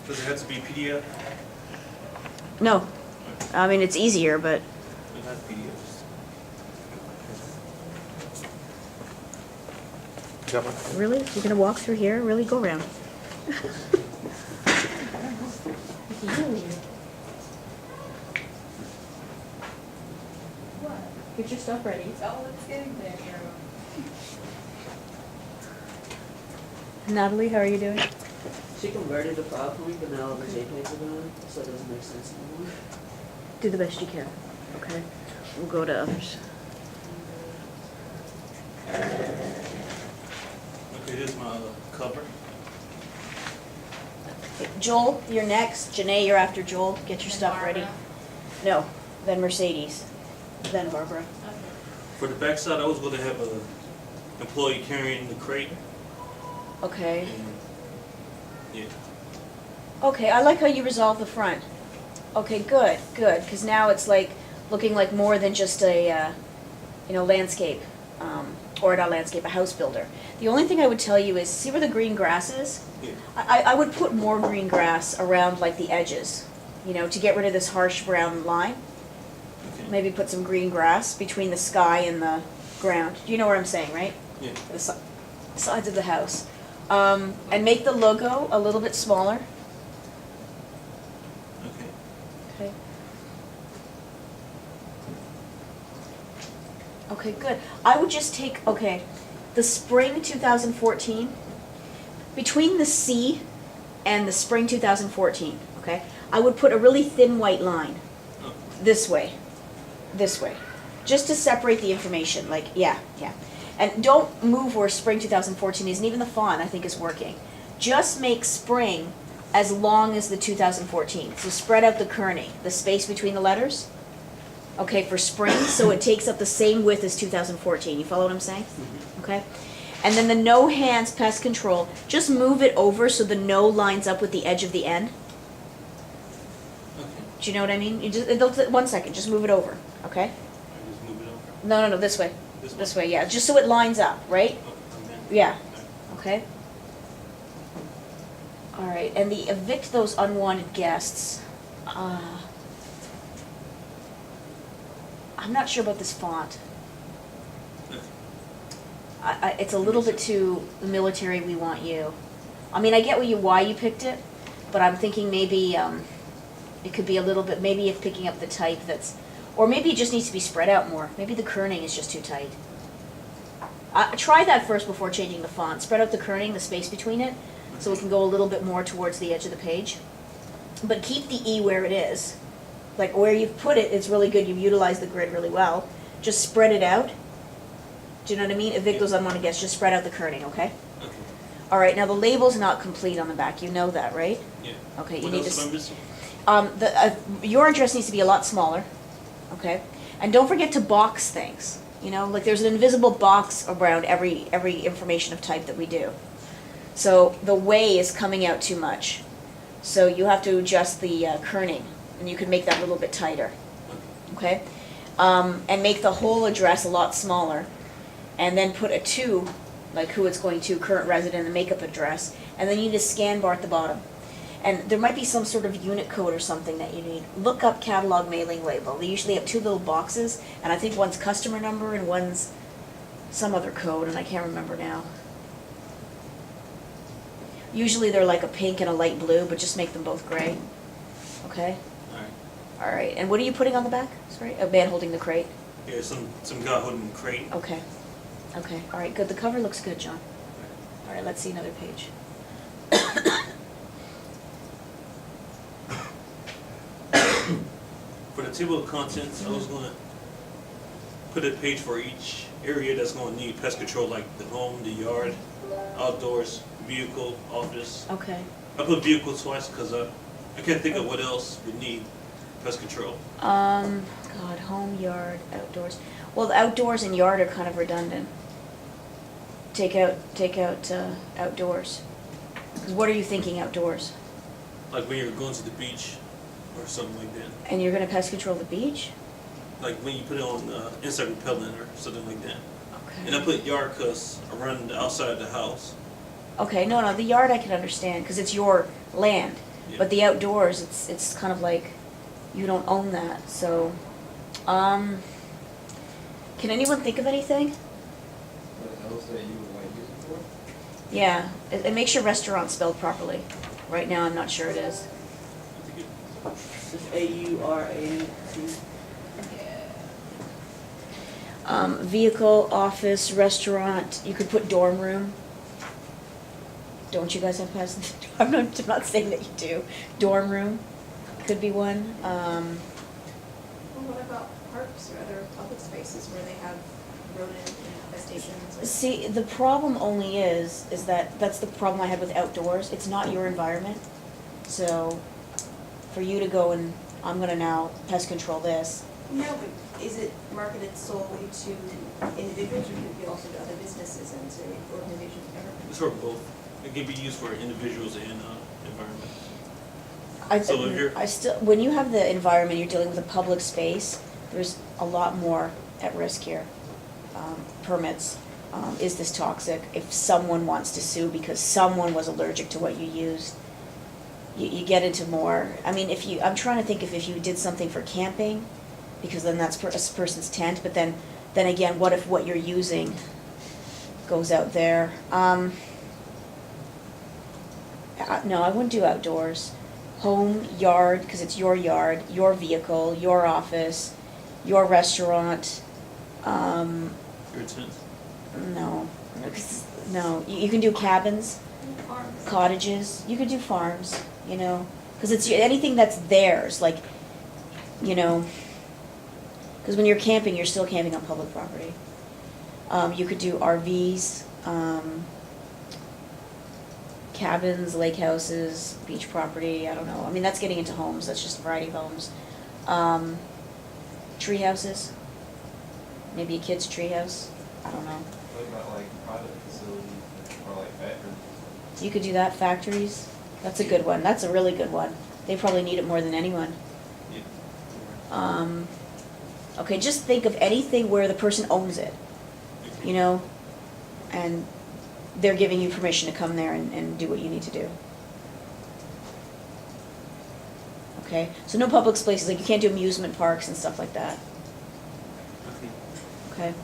Does it have to be PDF? No, I mean, it's easier, but It has PDFs. Got one? really? You're gonna walk through here? Really? Go around. Get your stuff ready. Oh, it's getting there. Natalie, how are you doing? She converted to PowerPoint, but now the JPEGs are gone, so it doesn't make sense anymore. Do the best you can, okay? We'll go to others. Okay, this is my cover. Joel, you're next. Janae, you're after Joel. Get your stuff ready. No, then Mercedes, then Barbara. Okay. For the back side, I was going to have a employee carrying the crate. Okay. And, yeah. Okay, I like how you resolve the front. Okay, good, good, because now it's like looking like more than just a, landscape, or not landscape, a house builder. The only thing I would tell you is, see where the green grass is? Yeah. I would put more green grass around like the edges, to get rid of this harsh brown line. Okay. Maybe put some green grass between the sky and the ground. You know what I'm saying, right? Yeah. The sides of the house. And make the logo a little bit smaller. Okay. Okay. Okay, good. I would just take, the spring 2014, between the C and the spring 2014, okay, I would put a really thin white line Oh, this way, just to separate the information, like, yeah. And don't move where spring 2014 is, and even the font, I think, is working. Just make spring as long as the 2014. So spread out the kerning, the space between the letters, okay, for spring, so it takes up the same width as 2014. You follow what I'm saying? Okay? And then the no hands pest control, just move it over so the no lines up with the edge of the N. okay. Do you know what I mean? You just, 1 second, just move it over, okay? I just move it over. No, this way. This one? This way, yeah, just so it lines up, right? Oh, okay. Yeah. Okay? All right, and the evict those unwanted guests. I'm not sure about this font. Okay. It's a little bit too military, we want you. I mean, I get why you picked it, but I'm thinking maybe it could be a little bit, maybe if picking up the type that's, or maybe it just needs to be spread out more. Maybe the kerning is just too tight. Try that first before changing the font. Spread out the kerning, the space between it, so it can go a little bit more towards the edge of the page. But keep the E where it is. Like where you've put it, it's really good. You've utilized the grid really well. Just spread it out. Do you know what I mean? Evict those unwanted guests. Just spread out the kerning, okay? Okay. All right, now the label's not complete on the back. You know that, right? Yeah. Okay, you What need else to. am I missing? Your address needs to be a lot smaller, okay? And don't forget to box things. Like there's an invisible box around every information of type that we do. So the way is coming out too much. So you have to adjust the kerning, and you can make that a little bit tighter, Okay. okay? And make the whole address a lot smaller, and then put a 2, like who it's going to, current resident, and makeup address, and then you need to scan bar at the bottom. And there might be some sort of unit code or something that you need. Look up catalog mailing label. They usually have 2 little boxes, and I think one's customer number and one's some other code, and I can't remember now. Usually they're like a pink and a light blue, but just make them both gray. Okay? All right. All right. And what are you putting on the back? Sorry? A man holding the crate? Yeah, some guy holding a crate. Okay. Okay. All right, good. The cover looks good, John. All right, let's see another page. For the table of contents, I was gonna put a page for each area that's gonna need pest control, like the home, the yard, outdoors, vehicle, office. Okay. I put vehicle twice because I can't think of what else would need pest control. God, home, yard, outdoors. Well, the outdoors and yard are kind of redundant. Take out outdoors. 'Cause what are you thinking outdoors? Like when you're going to the beach or something like that. And you're gonna pest control the beach? Like when you put it on insect repellent or something like that. And I Okay. put yard because around the outside of the house. Okay, no, the yard I can understand, because it's your land. Yeah. But the outdoors, it's kind of like, you don't own that, so, can anyone think of anything? What else that you would like use it for? Yeah, and make sure restaurant's spelled properly. Right now, I'm not sure it is. I think it- Just AURAT. Vehicle, office, restaurant, you could put dorm room. Don't you guys have past, I'm not saying that you do. Dorm room could be one. Well, what about parks or other public spaces where they have rodent infestations? Or See, the problem only is that, that's the problem I had with outdoors, it's not your environment. So, for you to go and, I'm gonna now pest control this, No, but is it marketed solely to individuals, or could it be also to other businesses and to organizations? It's for both. It can be used for individuals and environment. So if you're- I still, when you have the environment, you're dealing with a public space, there's a lot more at risk here. Permits, is this toxic? If someone wants to sue because someone was allergic to what you used, you get into more, I mean, I'm trying to think if you did something for camping, because then that's a person's tent, but then again, what if what you're using goes out there? No, I wouldn't do outdoors. Home, yard, because it's your yard, your vehicle, your office, your restaurant. Your tent. No, no, you can do cabins, Farms. cottages, you could do farms, you know, because it's anything that's theirs, like, you know, because when you're camping, you're still camping on public property. You could do RVs, cabins, lake houses, beach property, I don't know, I mean, that's getting into homes, that's just a variety of homes. Tree houses, maybe a kid's tree house, I don't know. What about like private facilities or like factories? You could do that, factories, that's a good one, that's a really good one, they probably need it more than anyone. Yeah. Okay, just think of anything where the person owns it, you know, and they're giving you permission to come there and do what you need to do. Okay, so no public spaces, like you can't do amusement parks and stuff like that, Okay. okay?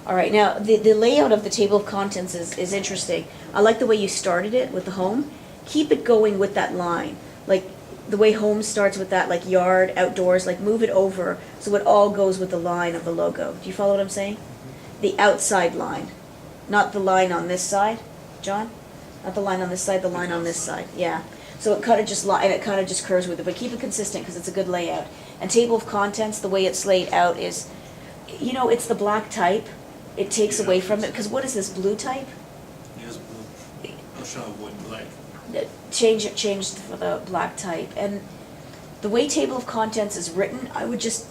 All right, now, the layout of the table of contents is interesting. I like the way you started it with the home. Keep it going with that line, like the way home starts with that, like yard, outdoors, like move it over so it all goes with the line of the logo. Do you follow what I'm saying? The outside line, not the line on this side, John? Not the line on this side, the line on this side, yeah. So it kind of just and it kind of just curves with it, but keep it consistent because it's a good layout. And table of contents, the way it's laid out is, you know, it's the black type. It takes Yeah. away from it, because what is this, blue type? Yes, blue. I'm trying to avoid black. Change for the black type. And the way table of contents is written, I would just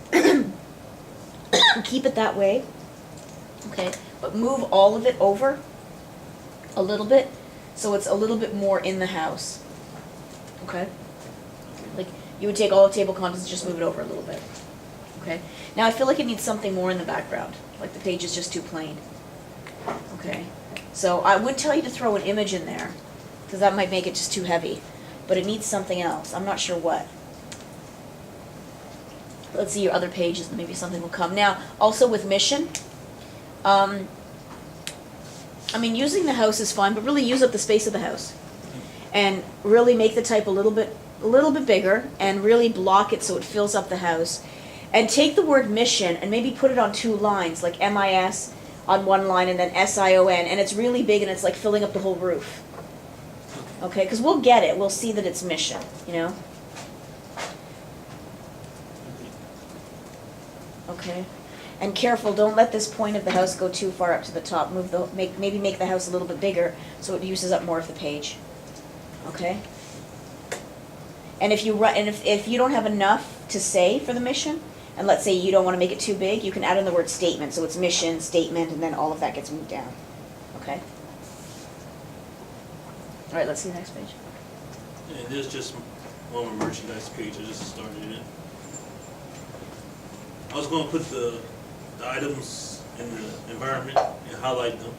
keep it that way, okay? But move all of it over a little bit, so it's a little bit more in the house, okay? Like, you would take all the table of contents and just move it over a little bit, okay? Now, I feel like it needs something more in the background, like the page is just too plain, okay? So I would tell you to throw an image in there, because that might make it just too heavy, but it needs something else, I'm not sure what. Let's see your other pages, maybe something will come. Now, also with mission, I mean, using the house is fine, but really use up the space of the house. And really make the type a little bit bigger, and really block it so it fills up the house. And take the word mission and maybe put it on two lines, like MIS on one line and then SION, and it's really big and it's like filling up the whole roof. Okay, because we'll get it, we'll see that it's mission, you know? Okay, and careful, don't let this point of the house go too far up to the top. Maybe make the house a little bit bigger so it uses up more of the page. Okay? And if you don't have enough to say for the mission, and let's say you don't want to make it too big, you can add in the word statement, so it's mission, statement, and then all of that gets moved down. Okay? All right, let's see the next page. And there's just one more merchandise page. I just started it. I was going to put the items in the environment and highlight them.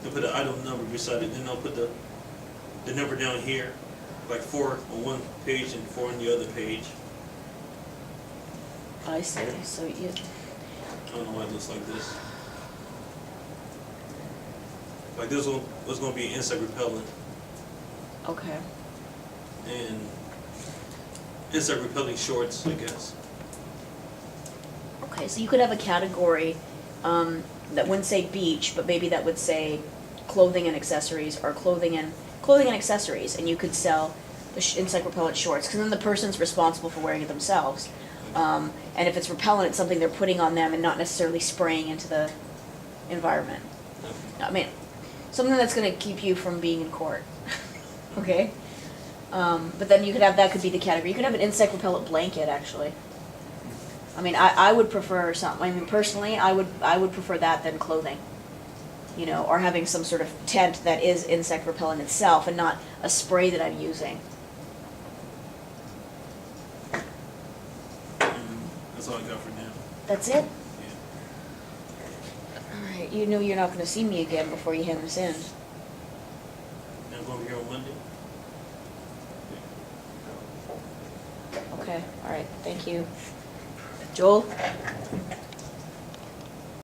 And put the item number beside it. Then I'll put the number down here. like 4 on one page and 4 on the other page. I see, so you, I don't know why it looks like this. Like this one was gonna be insect repellent okay. and insect repelling shorts, I guess. Okay, so you could have a category, that wouldn't say beach, but maybe that would say clothing and accessories, or clothing and accessories, and you could sell the insect repellent shorts, because then the person's responsible for wearing it themselves. And if it's repellent, it's something they're putting on them and not necessarily spraying into the environment. I mean, something that's gonna keep you from being in court, okay? But then you could have, that could be the category, you could have an insect repellent blanket, actually. I mean, I would prefer something, I mean, personally, I would prefer that than clothing. You know, or having some sort of tent that is insect repellent itself and not a spray that I'm using. That's all I got for now. That's it? Yeah. Alright, you know you're not gonna see me again before you hand this in. I'm gonna be here on Monday. Okay, alright, thank you. Joel?